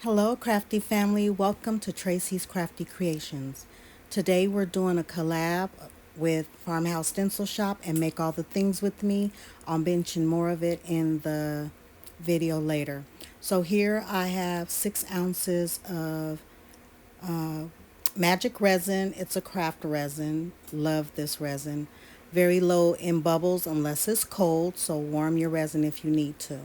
Hello, crafty family. Welcome to Tracy's Crafty Creations. Today we're doing a collab with Farmhouse Stencil Shop and Make All the Things with Me. I'll mention more of it in the video later. So here I have 6 ounces of magic resin. It's a craft resin. Love this resin. Very low in bubbles unless it's cold, so warm your resin if you need to.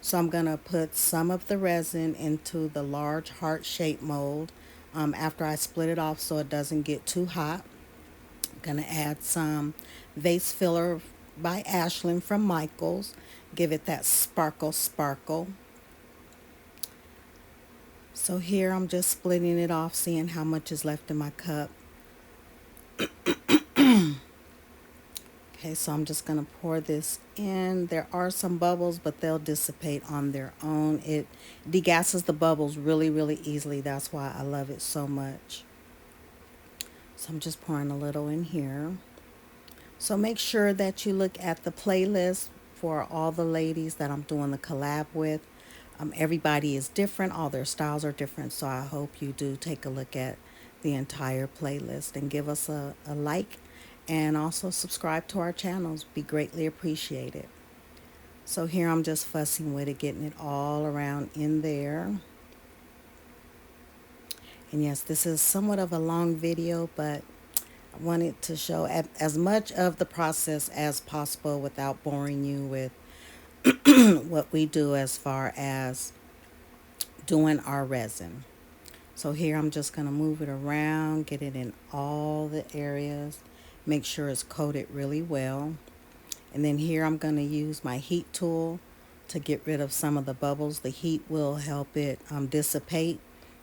So I'm going to put some of the resin into the large heart-shaped mold after I split it off so it doesn't get too hot. I'm going to add some Vase Filler by Ashlyn from Michaels. Give it that sparkle sparkle. So here I'm just splitting it off, seeing how much is left in my cup. Okay, so I'm just going to pour this in. There are some bubbles, but they'll dissipate on their own. It degasses the bubbles really, really easily. That's why I love it so much. So I'm just pouring a little in here. So make sure that you look at the playlist for all the ladies that I'm doing the collab with. Everybody is different. All their styles are different. So I hope you do take a look at the entire playlist and give us a like and also subscribe to our channels. Be greatly appreciated. So here I'm just fussing with it, getting it all around in there. And yes, this is somewhat of a long video, but I wanted to show as much of the process as possible without boring you with what we do as far as doing our resin. So here I'm just going to move it around, get it in all the areas, make sure it's coated really well. And then here I'm going to use my heat tool to get rid of some of the bubbles. The heat will help it dissipate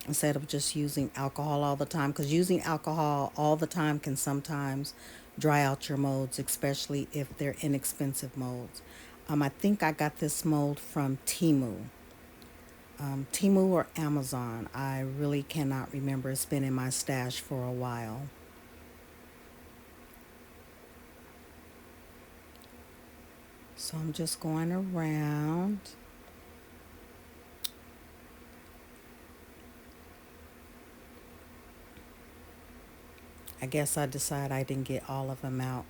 instead of just using alcohol all the time, because using alcohol all the time can sometimes dry out your molds, especially if they're inexpensive molds. I think I got this mold from Temu or Amazon. I really cannot remember. It's been in my stash for a while. So I'm just going around. I guess I decided I didn't get all of them out.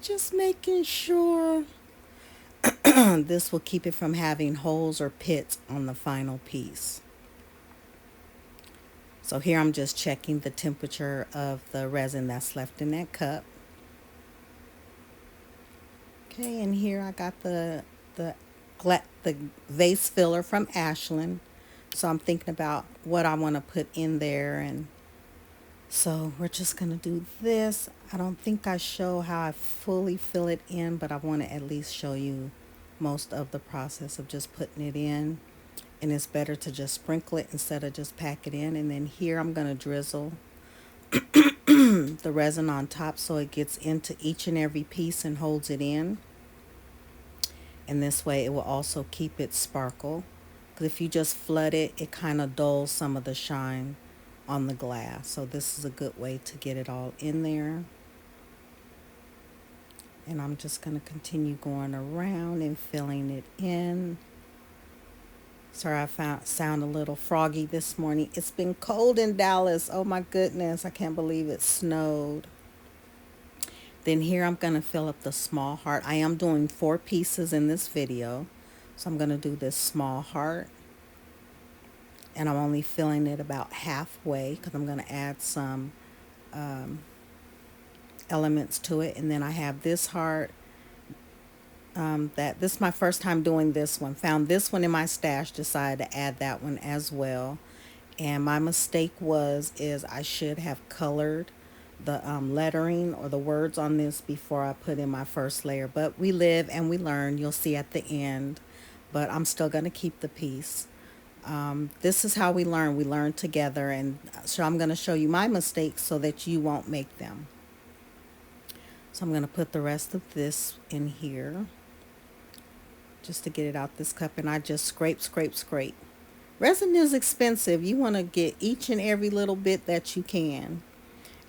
Just making sure this will keep it from having holes or pits on the final piece. So here I'm just checking the temperature of the resin that's left in that cup. Okay, and here I got the the vase filler from Ashlyn. So I'm thinking about what I want to put in there, and so we're just going to do this. I don't think I show how I fully fill it in, but I want to at least show you most of the process of just putting it in. And it's better to just sprinkle it instead of just pack it in. And then here I'm going to drizzle the resin on top so it gets into each and every piece and holds it in. And this way it will also keep it sparkle. Because if you just flood it, it kind of dulls some of the shine on the glass. So this is a good way to get it all in there. And I'm just going to continue going around and filling it in. Sorry, I sound a little froggy this morning. It's been cold in Dallas. Oh my goodness, I can't believe it snowed. Then here I'm going to fill up the small heart. I am doing 4 pieces in this video. So I'm going to do this small heart. And I'm only filling it about halfway because I'm going to add some elements to it. And then I have this heart. This is my first time doing this one. Found this one in my stash. Decided to add that one as well. And my mistake is I should have colored the lettering or the words on this before I put in my first layer. But we live and we learn. You'll see at the end. But I'm still going to keep the piece. This is how we learn. We learn together. And so I'm going to show you my mistakes so that you won't make them. So I'm going to put the rest of this in here just to get it out this cup. And I just scrape, scrape, scrape. Resin is expensive. You want to get each and every little bit that you can.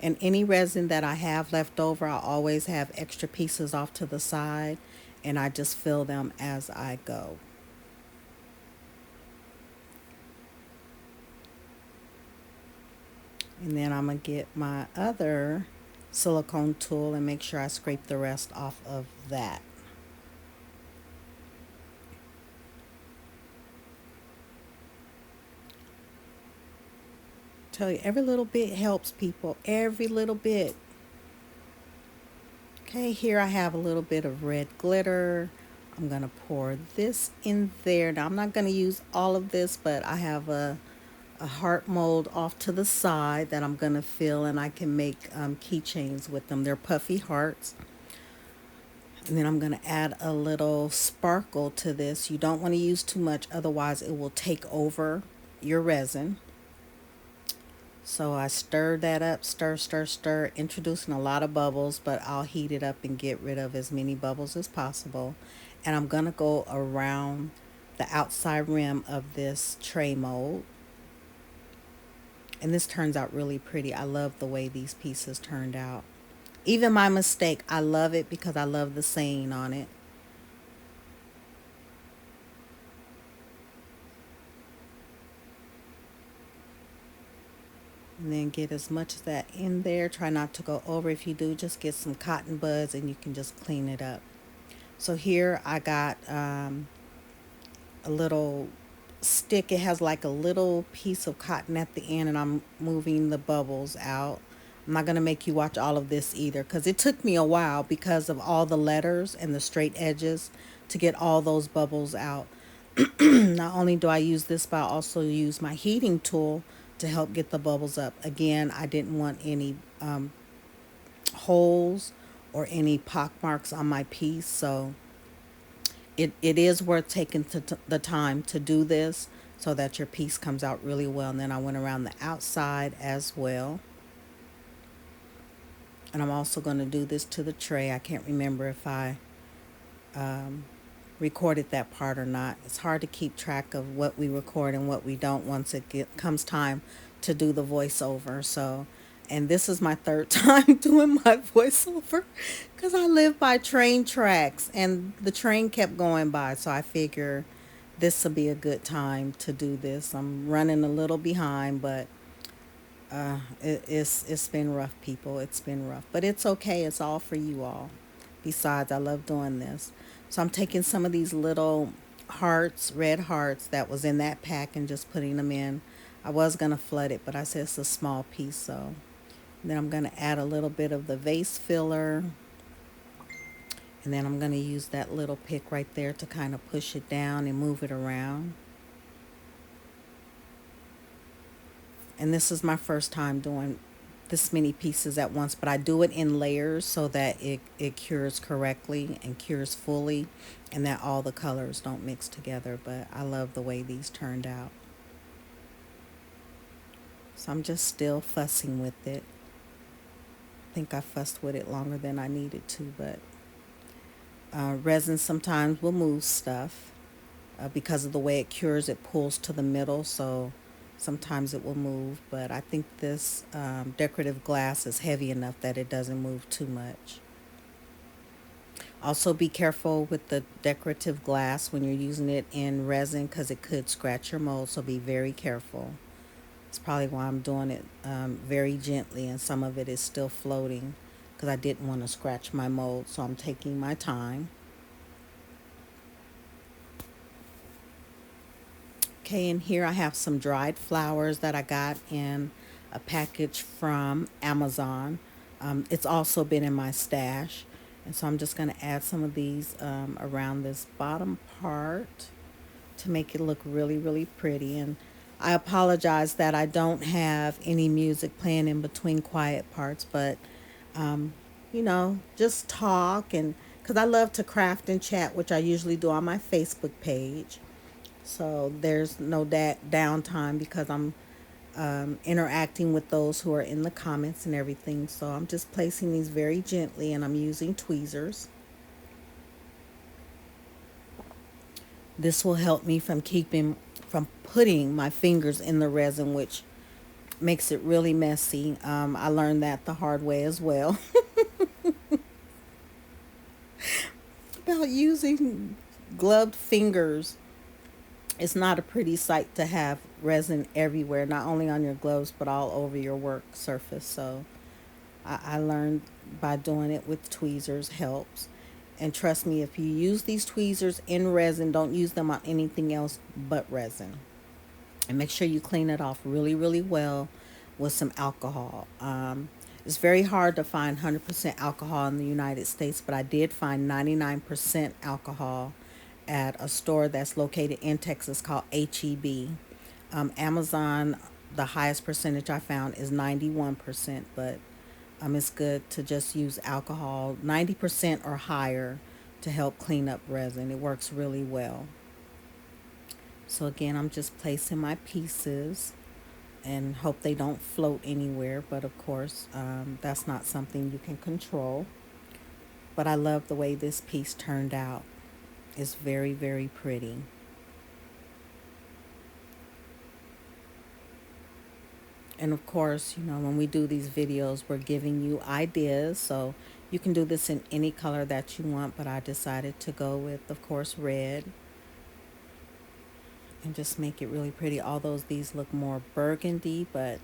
And any resin that I have left over, I always have extra pieces off to the side. And I just fill them as I go. And then I'm going to get my other silicone tool and make sure I scrape the rest off of that. Tell you, every little bit helps, people. Every little bit. Okay, here I have a little bit of red glitter. I'm going to pour this in there. Now, I'm not going to use all of this, but I have a heart mold off to the side that I'm going to fill, and I can make keychains with them. They're puffy hearts. And then I'm going to add a little sparkle to this. You don't want to use too much, otherwise it will take over your resin. So I stir that up, stir, stir, stir, introducing a lot of bubbles, but I'll heat it up and get rid of as many bubbles as possible. And I'm going to go around the outside rim of this tray mold. And this turns out really pretty. I love the way these pieces turned out. Even my mistake, I love it because I love the saying on it. And then get as much of that in there. Try not to go over. If you do, just get some cotton buds and you can just clean it up. So here I got a little stick. It has like a little piece of cotton at the end, and I'm moving the bubbles out. I'm not going to make you watch all of this either because it took me a while because of all the letters and the straight edges to get all those bubbles out. Not only do I use this, but I also use my heating tool to help get the bubbles up. Again, I didn't want any holes or any pock marks on my piece, so it is worth taking the time to do this so that your piece comes out really well. And then I went around the outside as well. And I'm also going to do this to the tray. I can't remember if I recorded that part or not. It's hard to keep track of what we record and what we don't once comes time to do the voiceover. So, and this is my third time doing my voiceover because I live by train tracks and the train kept going by. So I figure this will be a good time to do this. I'm running a little behind, but it's been rough, people. It's been rough, but it's okay. It's all for you all. Besides, I love doing this. So I'm taking some of these little hearts, red hearts that was in that pack, and just putting them in. I was gonna flood it, but I said it's a small piece, so then I'm gonna add a little bit of the vase filler, and then I'm gonna use that little pick right there to kind of push it down and move it around. And this is my first time doing this many pieces at once, but I do it in layers so that it cures correctly and cures fully and that all the colors don't mix together. But I love the way these turned out. So I'm just still fussing with it. I think I fussed with it longer than I needed to, but resin sometimes will move stuff because of the way it cures. It pulls to the middle, so sometimes it will move, but I think this decorative glass is heavy enough that it doesn't move too much. Also, be careful with the decorative glass when you're using it in resin because it could scratch your mold, so be very careful. It's probably why I'm doing it very gently, and some of it is still floating because I didn't want to scratch my mold, so I'm taking my time. Okay, and here I have some dried flowers that I got in a package from Amazon. It's also been in my stash. And so I'm just going to add some of these around this bottom part to make it look really, really pretty. And I apologize that I don't have any music playing in between quiet parts, but just talk, and because I love to craft and chat, which I usually do on my Facebook page. So there's no downtime because I'm interacting with those who are in the comments and everything. So I'm just placing these very gently, and I'm using tweezers. This will help me from putting my fingers in the resin, which makes it really messy. I learned that the hard way as well about using gloved fingers It's not a pretty sight to have resin everywhere, not only on your gloves, but all over your work surface. So I learned by doing it with tweezers helps. And trust me, if you use these tweezers in resin, don't use them on anything else but resin. And make sure you clean it off really, really well with some alcohol. It's very hard to find 100% alcohol in the United States, but I did find 99% alcohol at a store that's located in Texas called HEB. Amazon, the highest percentage I found is 91%, but it's good to just use alcohol 90% or higher to help clean up resin. It works really well. So again, I'm just placing my pieces and hope they don't float anywhere. But of course, that's not something you can control. But I love the way this piece turned out. It's very, very pretty. And of course, when we do these videos, we're giving you ideas. So you can do this in any color that you want. But I decided to go with, of course, red and just make it really pretty. Although these look more burgundy, but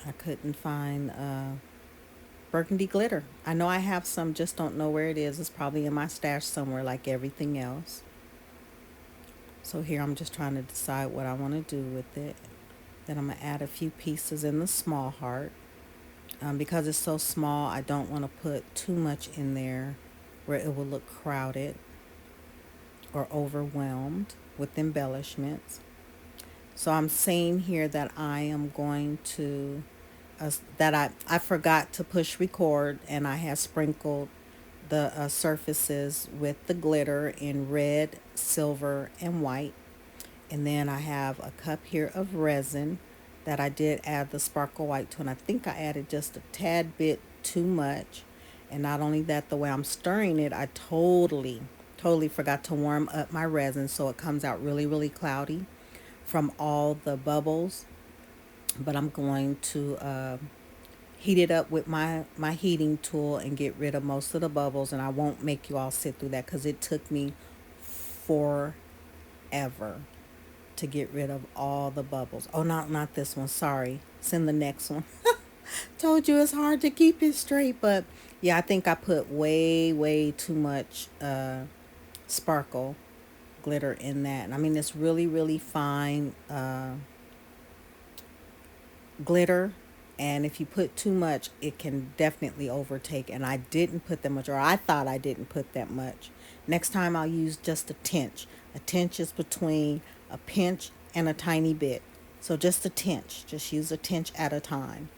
I couldn't find burgundy glitter. I know I have some, just don't know where it is. It's probably in my stash somewhere like everything else. So here I'm just trying to decide what I want to do with it. Then I'm going to add a few pieces in the small heart. Because it's so small, I don't want to put too much in there where it will look crowded or overwhelmed with embellishments. So I'm saying here that I am going to that I forgot to push record, and I have sprinkled the surfaces with the glitter in red, silver, and white. And then I have a cup here of resin that I did add the sparkle white to, and I think I added just a tad bit too much. And not only that, the way I'm stirring it, I totally forgot to warm up my resin, so it comes out really, really cloudy from all the bubbles. But I'm going to heat it up with my heating tool and get rid of most of the bubbles. And I won't make you all sit through that because it took me forever to get rid of all the bubbles. Oh, not this one. Sorry. It's in the next one. Told you it's hard to keep it straight, but yeah, I think I put way too much sparkle glitter in that. And I mean, it's really, really fine glitter, and if you put too much, it can definitely overtake. And I didn't put that much, or I thought I didn't put that much. Next time I'll use just a tinge. A tinge is between a pinch and a tiny bit, so just a tinge. Just use a tinge at a time,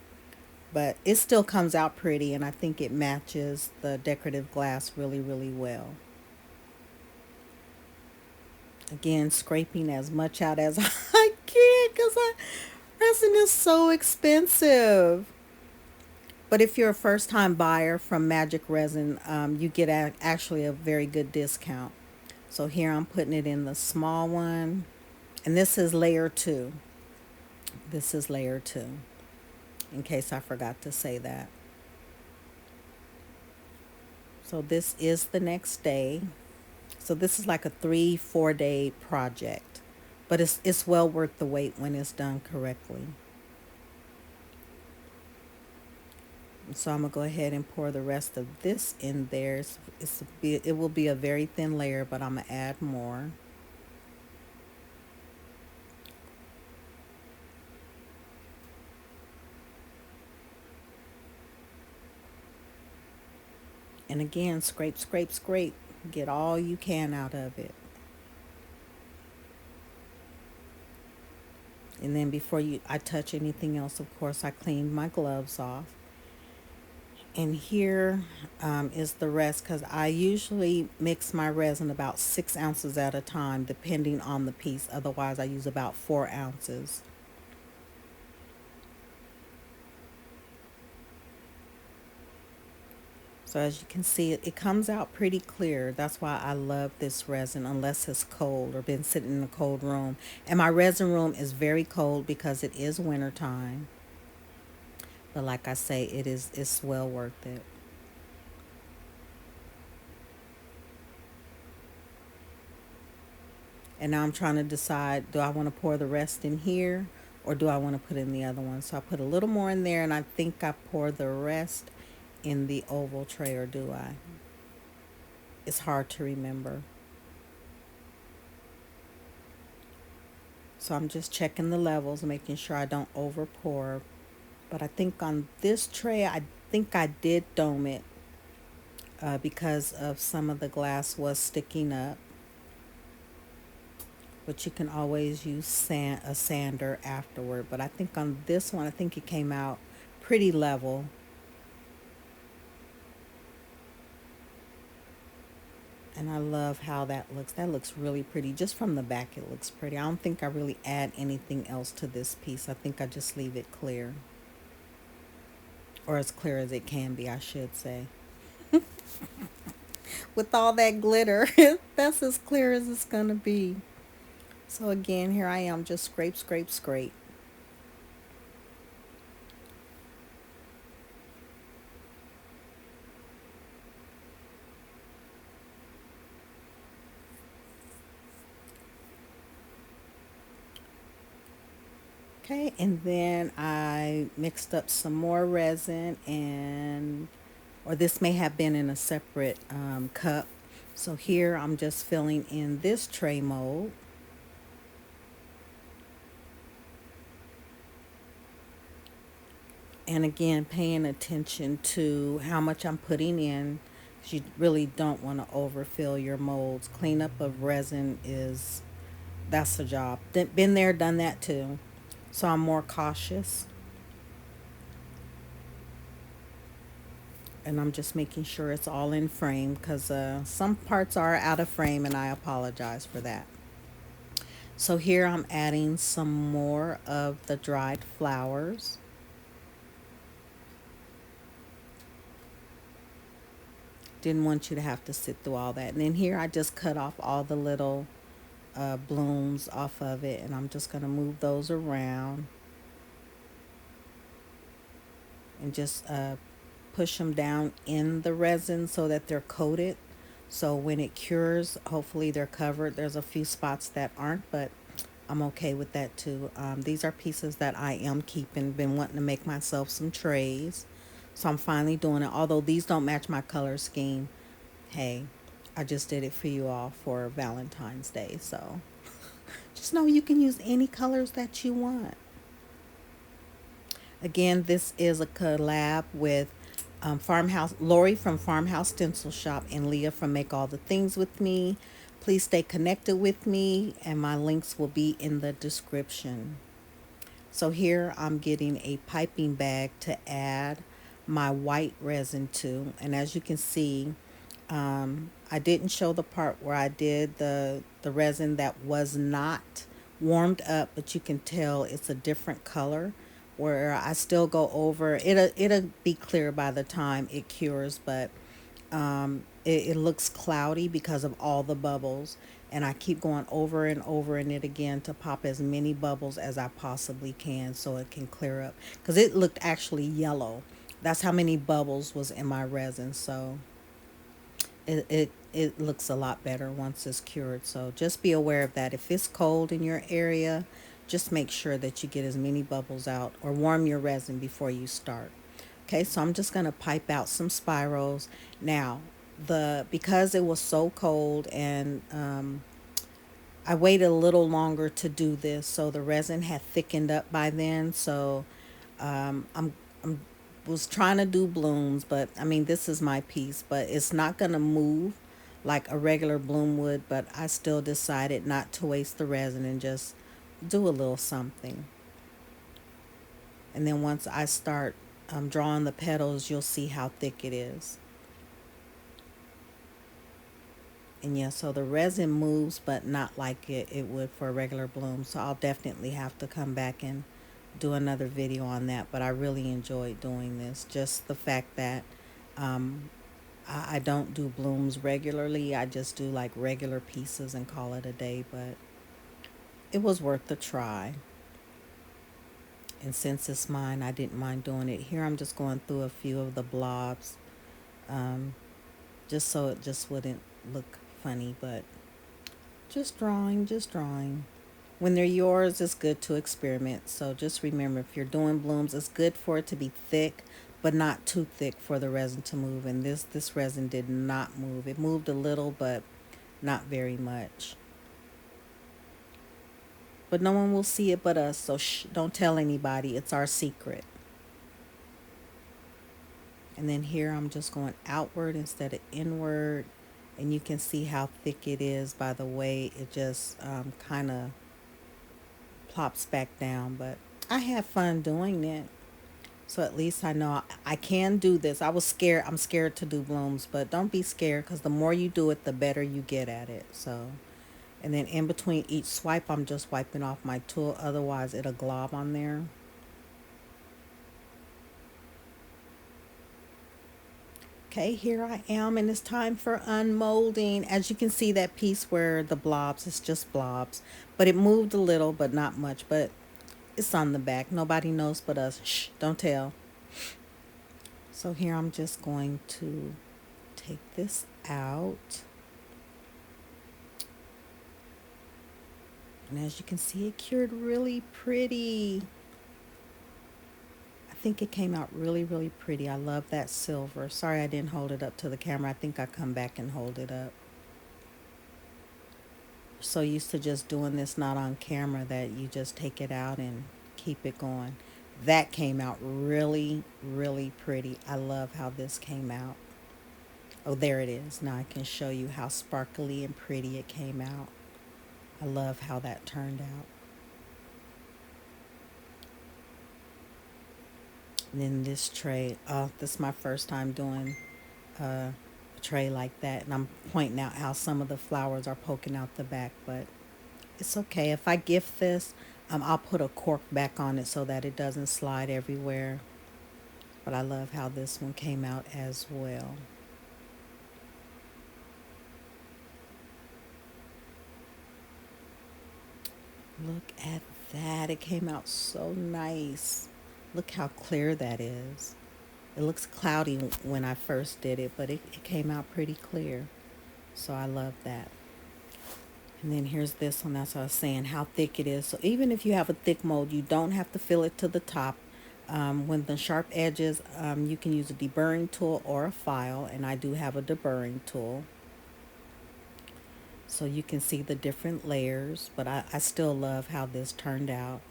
but it still comes out pretty, and I think it matches the decorative glass really, really well. Again, scraping as much out as I can because resin is so expensive. But if you're a first time buyer from Magic Resin, you get actually a very good discount. So here I'm putting it in the small one. And this is layer two. This is layer two, in case I forgot to say that. So this is the next day. So this is like a 3-4 day project. But it's well worth the wait when it's done correctly. So I'm going to go ahead and pour the rest of this in there. It will be a very thin layer, but I'm going to add more. And again, scrape, scrape, scrape. Get all you can out of it. And then before I touch anything else, of course, I cleaned my gloves off. And here is the rest, because I usually mix my resin about 6 ounces at a time, depending on the piece. Otherwise, I use about 4 ounces. So as you can see, it comes out pretty clear. That's why I love this resin, unless it's cold or been sitting in a cold room. And my resin room is very cold because it is winter time. But like I say, it's well worth it. And now I'm trying to decide, do I want to pour the rest in here or do I want to put in the other one? So I put a little more in there and I think I pour the rest in the oval tray, or do I? It's hard to remember. So I'm just checking the levels, making sure I don't over pour. But I think on this tray, I think I did dome it because of some of the glass was sticking up. But you can always use a sander afterward. But I think on this one, I think it came out pretty level. And I love how that looks. That looks really pretty. Just from the back, it looks pretty. I don't think I really add anything else to this piece. I think I just leave it clear. Or as clear as it can be, I should say. With all that glitter, that's as clear as it's going to be. So again, here I am, just scrape, scrape, scrape. Okay, and then I mixed up some more resin, and or this may have been in a separate cup. So here I'm just filling in this tray mold. And again, paying attention to how much I'm putting in, 'cause you really don't want to overfill your molds. Cleanup of resin is, that's a job. Been there, done that too. So I'm more cautious. And I'm just making sure it's all in frame because some parts are out of frame and I apologize for that. So here I'm adding some more of the dried flowers. Didn't want you to have to sit through all that. And then here I just cut off all the little blooms off of it, and I'm just going to move those around and just push them down in the resin so that they're coated. So when it cures, hopefully they're covered. There's a few spots that aren't, but I'm okay with that too. These are pieces that I am keeping. Been wanting to make myself some trays. So I'm finally doing it. Although these don't match my color scheme, hey, I just did it for you all for Valentine's Day. So just know you can use any colors that you want. Again, this is a collab with Farmhouse Lori from Farmhouse Stencil Shop and Lia from Make All the Things with Me. Please stay connected with me, and my links will be in the description. So here I'm getting a piping bag to add my white resin to, and as you can see, I didn't show the part where I did the resin that was not warmed up, but you can tell it's a different color. Where I still go over it'll be clear by the time it cures, but it looks cloudy because of all the bubbles, and I keep going over and over in it again to pop as many bubbles as I possibly can so it can clear up, because it looked actually yellow. That's how many bubbles was in my resin. So it looks a lot better once it's cured. So just be aware of that. If it's cold in your area, just make sure that you get as many bubbles out, or warm your resin before you start. Okay, so I'm just going to pipe out some spirals. Now, the because it was so cold, and I waited a little longer to do this, so the resin had thickened up by then. So I'm was trying to do blooms, but I mean, this is my piece, but it's not going to move like a regular bloom would. But I still decided not to waste the resin and just do a little something. And then once I start drawing the petals, you'll see how thick it is. And yeah, so the resin moves, but not like it would for a regular bloom. So I'll definitely have to come back and do another video on that. But I really enjoyed doing this. Just the fact that I don't do blooms regularly. I just do like regular pieces and call it a day. But it was worth the try. And since it's mine, I didn't mind doing it. Here I'm just going through a few of the blobs, um, just so it just wouldn't look funny, but Just drawing, just drawing. When they're yours, it's good to experiment. So just remember, if you're doing blooms, it's good for it to be thick, but not too thick for the resin to move. And this resin did not move. It moved a little, but not very much. But no one will see it but us, so shh, don't tell anybody. It's our secret. And then here I'm just going outward instead of inward. And you can see how thick it is by the way it just kind of plops back down. But I had fun doing it. So at least I know I can do this. I was scared. I'm scared to do blooms, but don't be scared because the more you do it, the better you get at it. So, and then in between each swipe, I'm just wiping off my tool. Otherwise, it'll glob on there. Okay, here I am, and it's time for unmolding. As you can see, that piece where the blobs, it's just blobs. But it moved a little, but not much. But it's on the back. Nobody knows but us. Shh, don't tell. So here I'm just going to take this out. And as you can see, it cured really pretty. I think it came out really, really pretty. I love that silver. Sorry I didn't hold it up to the camera. I think I come back and hold it up. So used to just doing this not on camera that you just take it out and keep it going. That came out really, really pretty. I love how this came out. Oh, there it is. Now I can show you how sparkly and pretty it came out. I love how that turned out. And then this tray, this is my first time doing a tray like that. And I'm pointing out how some of the flowers are poking out the back, but it's okay. If I gift this, I'll put a cork back on it so that it doesn't slide everywhere. But I love how this one came out as well. Look at that. It came out so nice. Look how clear that is. It looks cloudy when I first did it, but it came out pretty clear. So I love that. And then here's this one. That's what I was saying, how thick it is. So even if you have a thick mold, you don't have to fill it to the top. When the sharp edges, you can use a deburring tool or a file. And I do have a deburring tool. So you can see the different layers. But I still love how this turned out.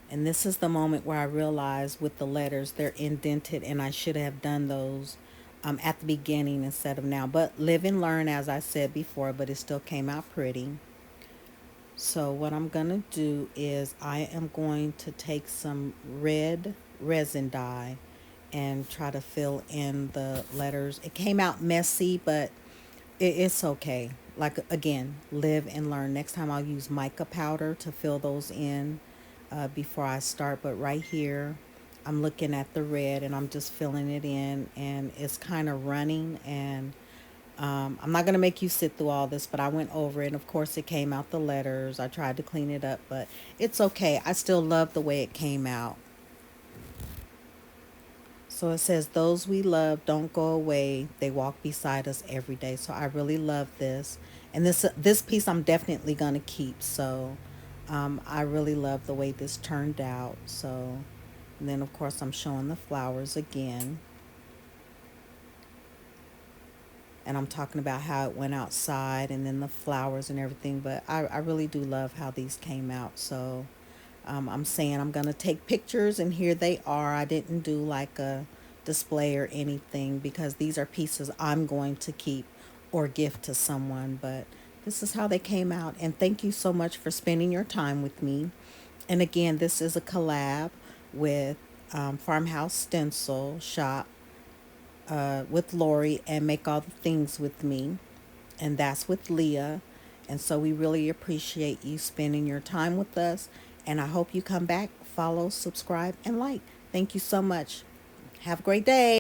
And this is the moment where I realized with the letters, they're indented and I should have done those at the beginning instead of now. But live and learn, as I said before, but it still came out pretty. So what I'm going to do is I am going to take some red resin dye and try to fill in the letters. It came out messy, but it's okay. Like, again, live and learn. Next time I'll use mica powder to fill those in before I start. But right here, I'm looking at the red and I'm just filling it in, and it's kind of running. And I'm not going to make you sit through all this, but I went over it. And of course, it came out the letters. I tried to clean it up, but it's okay. I still love the way it came out. So it says, those we love don't go away. They walk beside us every day. So I really love this. And this piece I'm definitely going to keep. So I really love the way this turned out. So, and then of course I'm showing the flowers again. And I'm talking about how it went outside and then the flowers and everything. But I really do love how these came out. So I'm saying I'm going to take pictures, and here they are. I didn't do like a display or anything because these are pieces I'm going to keep or gift to someone. But this is how they came out. And thank you so much for spending your time with me. And again, this is a collab with Farmhouse Stencil Shop with Lori and Make All the Things with Me. And that's with Leah. And so we really appreciate you spending your time with us. And I hope you come back, follow, subscribe, and like. Thank you so much. Have a great day.